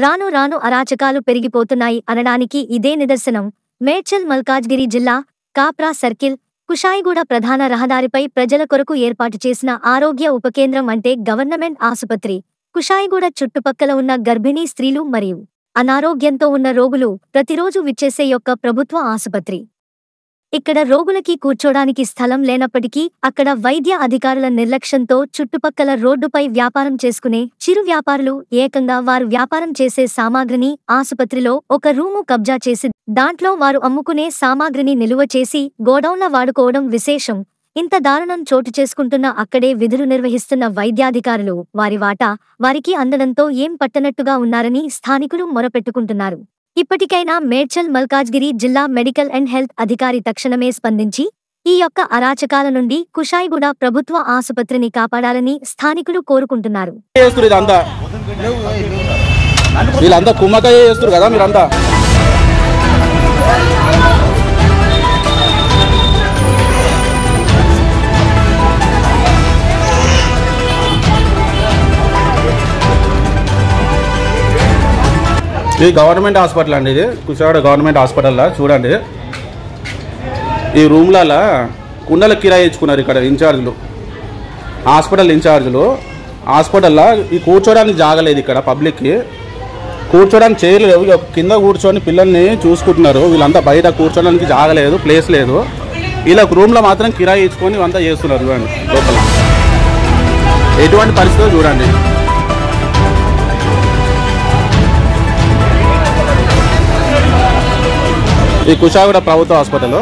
రాను రాను అరాచకాలు పెరిగిపోతున్నాయి అనడానికి ఇదే నిదర్శనం. మేడ్చల్ మల్కాజ్గిరి జిల్లా కాప్రా సర్కిల్ కుషాయిగూడ ప్రధాన రహదారిపై ప్రజల కొరకు ఏర్పాటు చేసిన ఆరోగ్య ఉపకేంద్రం అంటే గవర్నమెంట్ ఆసుపత్రి. కుషాయిగూడ చుట్టుపక్కల ఉన్న గర్భిణీ స్త్రీలు మరియు అనారోగ్యంతో ఉన్న రోగులు ప్రతిరోజు విచ్చేసే యొక్క ప్రభుత్వ ఆసుపత్రి. ఇక్కడ రోగులకి కూర్చోడానికి స్థలం లేనప్పటికీ అక్కడ వైద్య అధికారుల నిర్లక్ష్యంతో చుట్టుపక్కల రోడ్డుపై వ్యాపారం చేసుకునే చిరు వ్యాపారులు ఏకంగా వారు వ్యాపారం చేసే సామాగ్రిని ఆసుపత్రిలో ఒక రూము కబ్జా చేసి దాంట్లో వారు అమ్ముకునే సామాగ్రిని నిలువ చేసి గోడౌన్ల వాడుకోవడం విశేషం. ఇంత దారుణం చోటు చేసుకుంటున్న అక్కడే విధులు నిర్వహిస్తున్న వైద్యాధికారులు వారి వాటా వారికి అందడంతో ఏం పట్టనట్టుగా ఉన్నారని స్థానికులు మొరపెట్టుకుంటున్నారు. ఇప్పటికైనా మేడ్చల్ మల్కాజ్గిరి జిల్లా మెడికల్ అండ్ హెల్త్ అధికారి తక్షణమే స్పందించి ఈ యొక్క అరాచకాల నుండి కుషాయిగూడ ప్రభుత్వ ఆసుపత్రిని కాపాడాలని స్థానికులు కోరుకుంటున్నారు. ఇది గవర్నమెంట్ హాస్పిటల్ అండి. ఇది కుషాయిగూడ గవర్నమెంట్ హాస్పిటల్లో చూడండి, ఈ రూమ్లలో కుండల కిరాయి ఇచ్చుకున్నారు ఇక్కడ ఇన్ఛార్జులు, హాస్పిటల్ ఇన్ఛార్జులు. హాస్పిటల్లో ఈ కూర్చోడానికి జాగలేదు, ఇక్కడ పబ్లిక్కి కూర్చోడానికి చేయలేదు. కింద కూర్చొని పిల్లల్ని చూసుకుంటున్నారు. వీళ్ళంతా బయట కూర్చోడానికి జాగలేదు, ప్లేస్ లేదు. వీళ్ళ రూమ్లో మాత్రం కిరాయి ఇచ్చుకొని ఇవంతా చేస్తున్నారు. చూడండి లోపల ఎటువంటి పరిస్థితులు చూడండి. ఈ కుషాయిగూడ ప్రభుత్వ హాస్పిటల్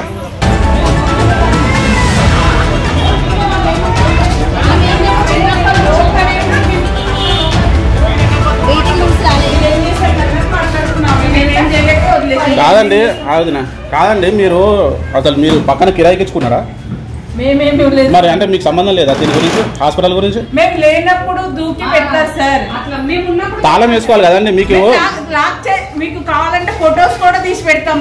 కాదండి, కాదండి మీరు అసలు మీరు పక్కన కిరాయికి ఇచ్చుకున్నారా? మరి అంటే మీకు సంబంధం లేదా దీని గురించి, హాస్పిటల్ గురించి? మేము లేనప్పుడు దూకి పెట్టారు సార్. తాళం వేసుకోవాలి కదండి. మీకు మీకు కావాలంటే ఫొటోస్ కూడా తీసి పెడతాం.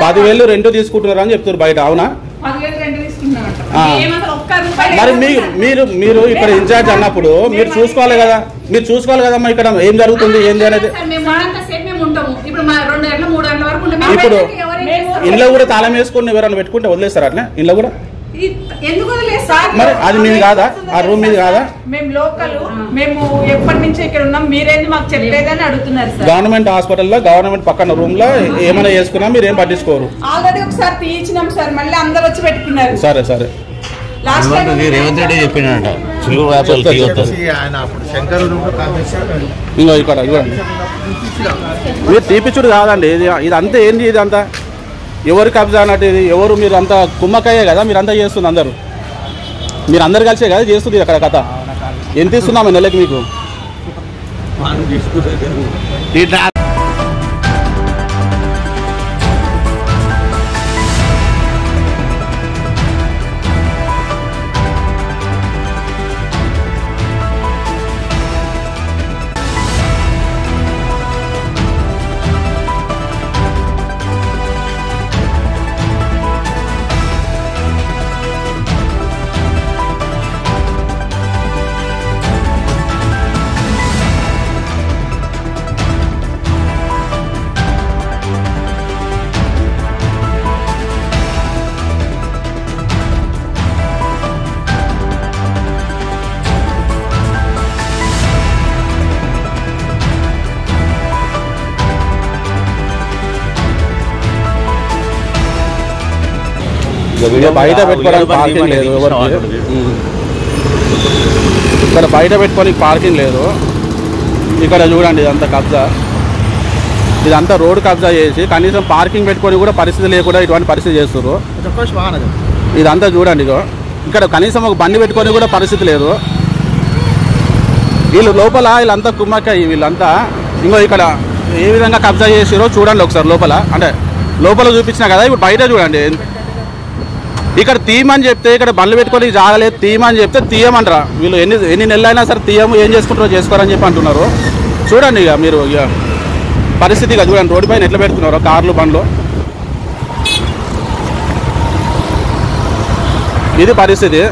10,000 రెంట్ తీసుకుంటున్నారు అని చెప్తారు బయట, అవునా? మరి మీరు ఇక్కడ ఇన్ఛార్జ్ అన్నప్పుడు మీరు చూసుకోవాలి కదా, మీరు చూసుకోవాలి కదమ్మా ఇక్కడ ఏం జరుగుతుంది ఏంది అనేది. ఇప్పుడు ఇంట్లో కూడా తాళం వేసుకుని ఎవరైనా పెట్టుకుంటే వదిలేస్తారు అట్లా? ఇంట్లో కూడా మరి అది మీది కాదా? ఆ రూమ్ మీది కాదా? మేము లోకల్, మేము ఎప్పటి నుంచి ఇక్కడ ఉన్నాం, మీరేంది మాకు చెప్పలేదని అడుగుతున్నారు సార్. గవర్నమెంట్ హాస్పిటల్లో గవర్నమెంట్ పక్కన రూమ్ లో ఏమైనా చేసుకున్నా మీరు ఏం పట్టించుకోరు. ఆల్రెడీ ఒకసారి తీయించినాం సార్, మళ్ళీ అందరు వచ్చి పెట్టుకున్నారు. సరే సరే, రేవంత్ రెడ్డి చెప్పినట్ట ఇంకో ఇక్కడ ఇవ్వండి. మీరు తీపిచ్చుడు కాదండి ఇదంతా. ఏంది ఇదంతా? ఎవరు కబ్జా అన్నట్టు ఇది? ఎవరు? మీరు అంతా కుమ్మకాయే కదా మీరంతా చేస్తుంది. మీరు అందరు కలిసే కదా చేస్తుంది అక్కడ కథ. ఎంత ఇస్తున్నాము నెలకి మీకు? బయట పెట్టుకోవడానికి పార్కింగ్ లేదు, ఇక్కడ బయట పెట్టుకోనికి పార్కింగ్ లేదు. ఇక్కడ చూడండి ఇదంతా కబ్జా, ఇదంతా రోడ్ కబ్జా చేసి కనీసం పార్కింగ్ పెట్టుకొని కూడా పరిస్థితి లేకుండా ఇటువంటి పరిస్థితి చేస్తారు. ఇదంతా చూడండి, ఇక్కడ కనీసం ఒక బండి పెట్టుకొని కూడా పరిస్థితి లేదు. వీళ్ళు లోపల వీళ్ళంతా కుమ్మకాయ, వీళ్ళంతా ఇంకో ఇక్కడ ఏ విధంగా కబ్జా చేసారో చూడండి ఒకసారి. లోపల అంటే లోపల చూపించినా కదా, ఇప్పుడు బయట చూడండి. ఇక్కడ తీయమని చెప్తే ఇక్కడ బండ్లు పెట్టుకొని జాగలేదు, తీయమని చెప్తే తీయమంటారా వీళ్ళు? ఎన్ని నెలలైనా సరే తీయము, ఏం చేసుకుంటారో చేసుకోరని చెప్పి అంటున్నారు. చూడండి ఇక మీరు పరిస్థితి ఇక చూడండి, రోడ్డు పైన ఎట్లా పెడుతున్నారు కార్లు బండ్లు. ఇది పరిస్థితి.